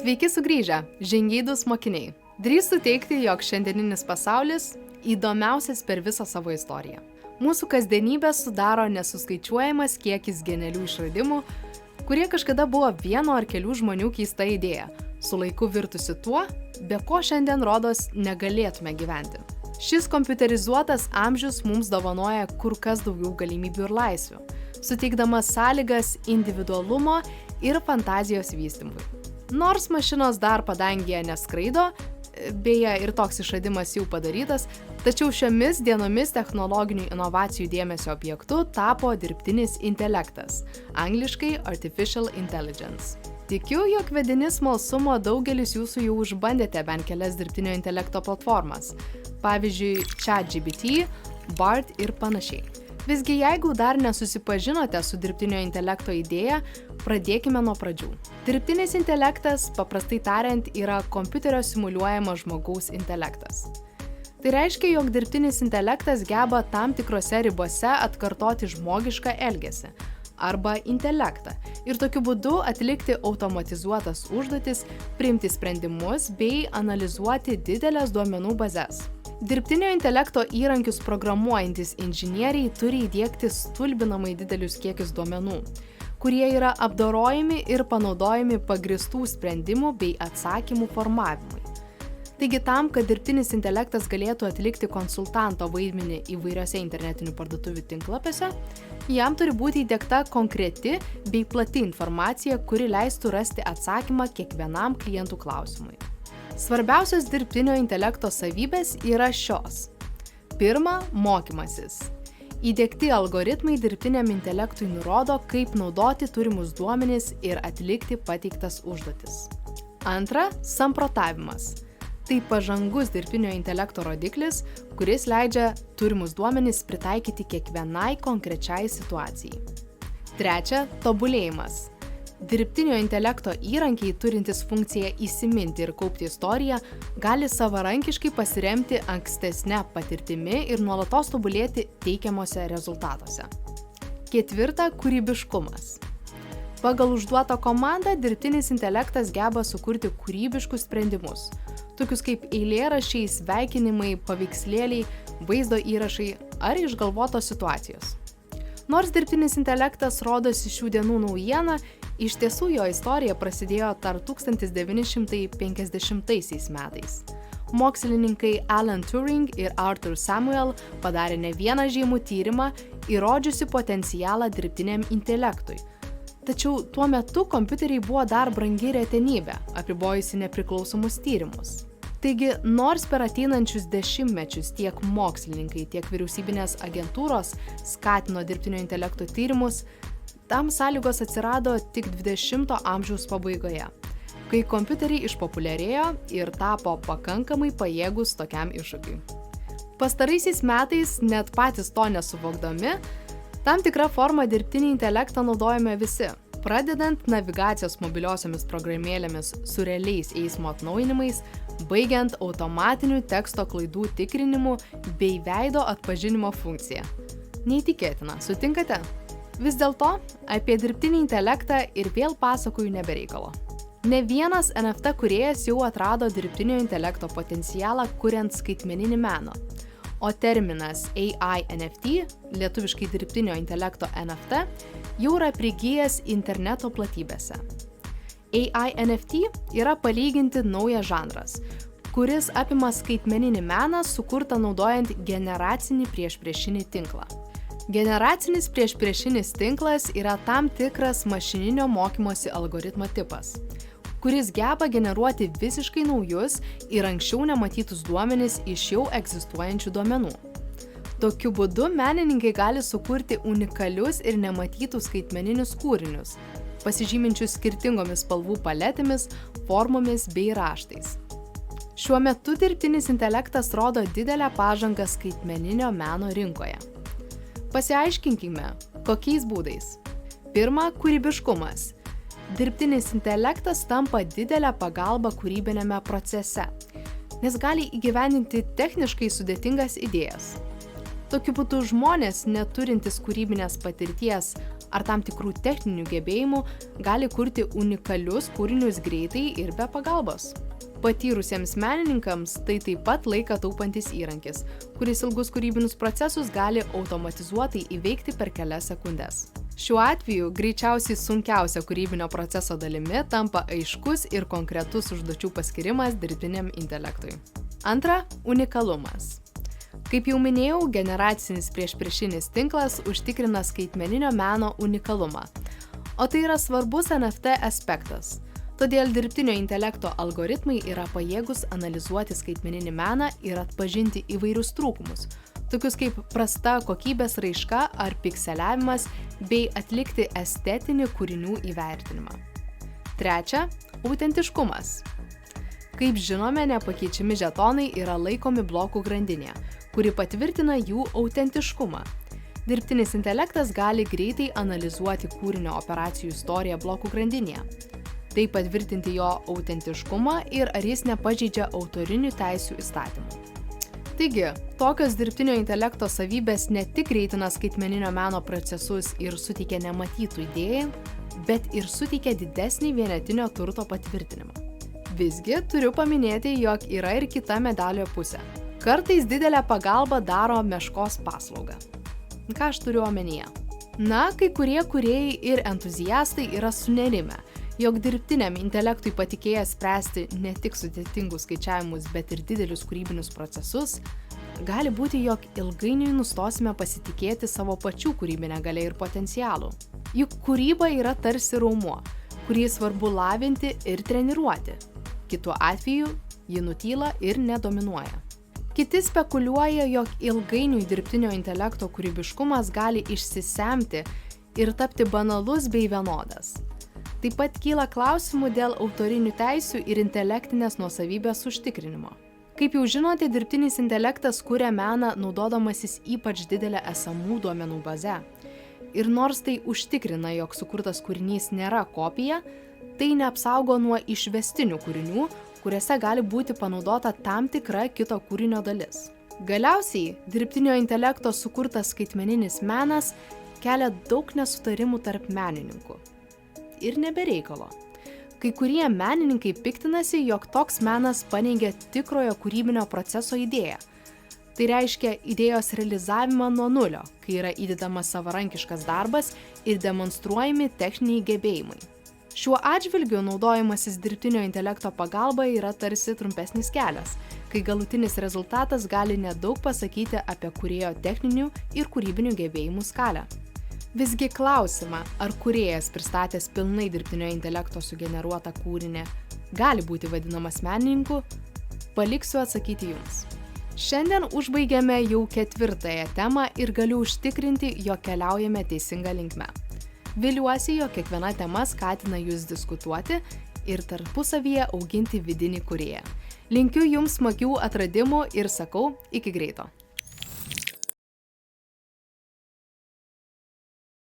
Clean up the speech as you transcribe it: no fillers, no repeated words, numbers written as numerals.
Sveiki sugrįžę, žingeidūs mokiniai. Drįstu teigti, jog šiandieninis pasaulis įdomiausias per visą savo istoriją. Mūsų kasdienybę sudaro nesuskaičiuojamas kiekis genialių išradimų, kurie kažkada buvo vieno ar kelių žmonių keista idėja, su laiku virtusi tuo, be ko šiandien rodos negalėtume gyventi. Šis kompiuterizuotas amžius mums dovanoja kur kas daugiau galimybių ir laisvių, suteikdamas sąlygas individualumo ir fantazijos vystymui. Nors mašinos dar padangėje neskraido, beje ir toks išradimas jau padarytas, tačiau šiomis dienomis technologinių inovacijų dėmesio objektu tapo dirbtinis intelektas, angliškai Artificial Intelligence. Tikiu, jog vedini smalsumo daugelis jūsų jau išbandėte bent kelias dirbtinio intelekto platformas, pavyzdžiui, ChatGPT, Bard ir panašiai. Visgi jeigu dar nesusipažinote su dirbtinio intelekto idėja, pradėkime nuo pradžių. Dirbtinis intelektas, paprastai tariant, yra kompiuterio simuliuojamas žmogaus intelektas. Tai reiškia, jog dirbtinis intelektas geba tam tikrose ribose atkartoti žmogišką elgesį arba intelektą ir tokiu būdu atlikti automatizuotas užduotis, priimti sprendimus bei analizuoti didelės duomenų bazes. Dirbtinio intelekto įrankius programuojantis inžinieriai turi įdiegti stulbinamai didelius kiekius duomenų, kurie yra apdorojami ir panaudojami pagristų sprendimų bei atsakymų formavimui. Taigi tam, kad dirbtinis intelektas galėtų atlikti konsultanto vaidmenį įvairiose internetinių parduotuvių tinklapiuose, jam turi būti įdiegta konkreti bei plati informacija, kuri leistų rasti atsakymą kiekvienam klientų klausimui. Svarbiausios dirbtinio intelekto savybės yra šios. Pirma, mokymasis. Įdiegti algoritmai dirbtiniam intelektui nurodo, kaip naudoti turimus duomenis ir atlikti pateiktas užduotis. Antra, samprotavimas. Tai pažangus dirbtinio intelekto rodiklis, kuris leidžia turimus duomenis pritaikyti kiekvienai konkrečiai situacijai. Trečia, tobulėjimas. Dirbtinio intelekto įrankiai turintys funkciją įsiminti ir kaupti istoriją gali savarankiškai pasiremti ankstesne patirtimi ir nuolatos tobulėti teikiamuose rezultatuose. Ketvirta, kūrybiškumas. Pagal užduotą komandą dirbtinis intelektas geba sukurti kūrybiškus sprendimus, tokius kaip eilėraščiai, sveikinimai, paveikslėliai, vaizdo įrašai ar išgalvotos situacijos. Nors dirbtinis intelektas rodosi šių dienų naujiena, iš tiesų jo istorija prasidėjo dar 1950 metais. Mokslininkai Alan Turing ir Arthur Samuel padarė ne vieną žymų tyrimą, įrodžiusi potencialą dirbtiniam intelektui. Tačiau tuo metu kompiuteriai buvo dar brangi retenybė, apribojusi nepriklausomus tyrimus. Taigi, nors per ateinančius dešimtmečius tiek mokslininkai, tiek vyriausybinės agentūros skatino dirbtinio intelekto tyrimus, tam sąlygos atsirado tik 20-ojo amžiaus pabaigoje, kai kompiuteriai išpopuliarėjo ir tapo pakankamai pajėgūs tokiam iššūkiui. Pastaraisiais metais, net patys to nesuvokdami, tam tikrą formą dirbtinį intelektą naudojame visi, pradedant navigacijos mobiliosiomis programėlėmis su realiais eismo atnaujinimais, baigiant automatinių teksto klaidų tikrinimu bei veido atpažinimo funkciją. Neįtikėtina, sutinkate? Vis dėlto, apie dirbtinį intelektą ir vėl pasakoju nebereikalo. Ne vienas NFT kūrėjas jau atrado dirbtinio intelekto potencialą kuriant skaitmeninį meną, o terminas AI NFT, lietuviškai dirbtinio intelekto NFT, jau yra prigijęs interneto platybėse. AI NFT yra palyginti naujas žanras, kuris apima skaitmeninį meną sukurtą naudojant generacinį priešpriešinį tinklą. Generacinis priešpriešinis tinklas yra tam tikras mašininio mokymosi algoritmo tipas, kuris geba generuoti visiškai naujus ir anksčiau nematytus duomenis iš jau egzistuojančių duomenų. Tokiu būdu menininkai gali sukurti unikalius ir nematytus skaitmeninius kūrinius, pasižyminčius skirtingomis spalvų paletėmis, formomis bei raštais. Šiuo metu dirbtinis intelektas rodo didelę pažangą skaitmeninio meno rinkoje. Pasiaiškinkime, kokiais būdais. Pirma, kūrybiškumas. Dirbtinis intelektas tampa didelę pagalbą kūrybinėme procese, nes gali įgyvendinti techniškai sudėtingas idėjas. Tokiu būdu žmonės, neturintys kūrybinės patirties ar tam tikrų techninių gebėjimų, gali kurti unikalius kūrinius greitai ir be pagalbos. Patyrusiems menininkams tai taip pat laiką taupantis įrankis, kuris ilgus kūrybinius procesus gali automatizuotai įveikti per kelias sekundes. Šiuo atveju greičiausiai sunkiausia kūrybinio proceso dalimi tampa aiškus ir konkretus užduočių paskirimas dirbtiniam intelektui. Antra, unikalumas. Kaip jau minėjau, generacinis priešpriešinis tinklas užtikrina skaitmeninio meno unikalumą, o tai yra svarbus NFT aspektas. Todėl dirbtinio intelekto algoritmai yra pajėgus analizuoti skaitmeninį meną ir atpažinti įvairius trūkumus, tokius kaip prasta kokybės raiška ar pikseliavimas, bei atlikti estetinį kūrinių įvertinimą. Trečia, autentiškumas. Kaip žinome, nepakeičiami žetonai yra laikomi blokų grandinėje, kuri patvirtina jų autentiškumą. Dirbtinis intelektas gali greitai analizuoti kūrinio operacijų istoriją blokų grandinėje. Tai patvirtinti jo autentiškumą ir ar jis nepažeidžia autorinių teisių įstatymų. Taigi, tokios dirbtinio intelekto savybės ne tik greitina skaitmeninio meno procesus ir suteikia nematytų idėjų, bet ir suteikia didesnį vienetinio turto patvirtinimą. Visgi turiu paminėti, jog yra ir kita medalio pusė. Kartais didelę pagalbą daro meškos paslauga. Ką aš turiu omenyje? Na, kai kurie kūrėjai ir entuziastai yra sunerimę, jog dirbtiniam intelektui patikėję spręsti ne tik sudėtingus skaičiavimus, bet ir didelius kūrybinius procesus, gali būti, jog ilgainiui nustosime pasitikėti savo pačių kūrybinę galią ir potencialų. Juk kūryba yra tarsi raumuo, kurį svarbu lavinti ir treniruoti. Kitu atveju, ji nutyla ir nedominuoja. Kiti spekuliuoja, jog ilgainiui dirbtinio intelekto kūrybiškumas gali išsisemti ir tapti banalus bei vienodas. Taip pat kyla klausimų dėl autorinių teisių ir intelektinės nuosavybės užtikrinimo. Kaip jau žinote, dirbtinis intelektas kuria meną naudodamasis ypač didelę esamų duomenų baze. Ir nors tai užtikrina, jog sukurtas kūrinys nėra kopija, tai neapsaugo nuo išvestinių kūrinių, kuriuose gali būti panaudota tam tikra kito kūrinio dalis. Galiausiai, dirbtinio intelekto sukurtas skaitmeninis menas kelia daug nesutarimų tarp menininkų. Ir nebereikalo. Kai kurie menininkai piktinasi, jog toks menas paneigia tikrojo kūrybinio proceso idėją. Tai reiškia idėjos realizavimą nuo nulio, kai yra įdedamas savarankiškas darbas ir demonstruojami techniniai gebėjimai. Šiuo atžvilgiu naudojimasis dirbtinio intelekto pagalba yra tarsi trumpesnis kelias, kai galutinis rezultatas gali nedaug pasakyti apie kūrėjo techninių ir kūrybinių gebėjimų skalę. Visgi klausimą, ar kūrėjas pristatęs pilnai dirbtinio intelekto sugeneruotą kūrinį gali būti vadinamas menininku, paliksiu atsakyti jums. Šiandien užbaigėme jau 4. temą ir galiu užtikrinti, jog keliaujame teisinga linkme. Viliuosi, jog kiekviena tema skatina jūs diskutuoti ir tarpusavyje auginti vidinį kūrėją. Linkiu jums smagių atradimų ir sakau, iki greito.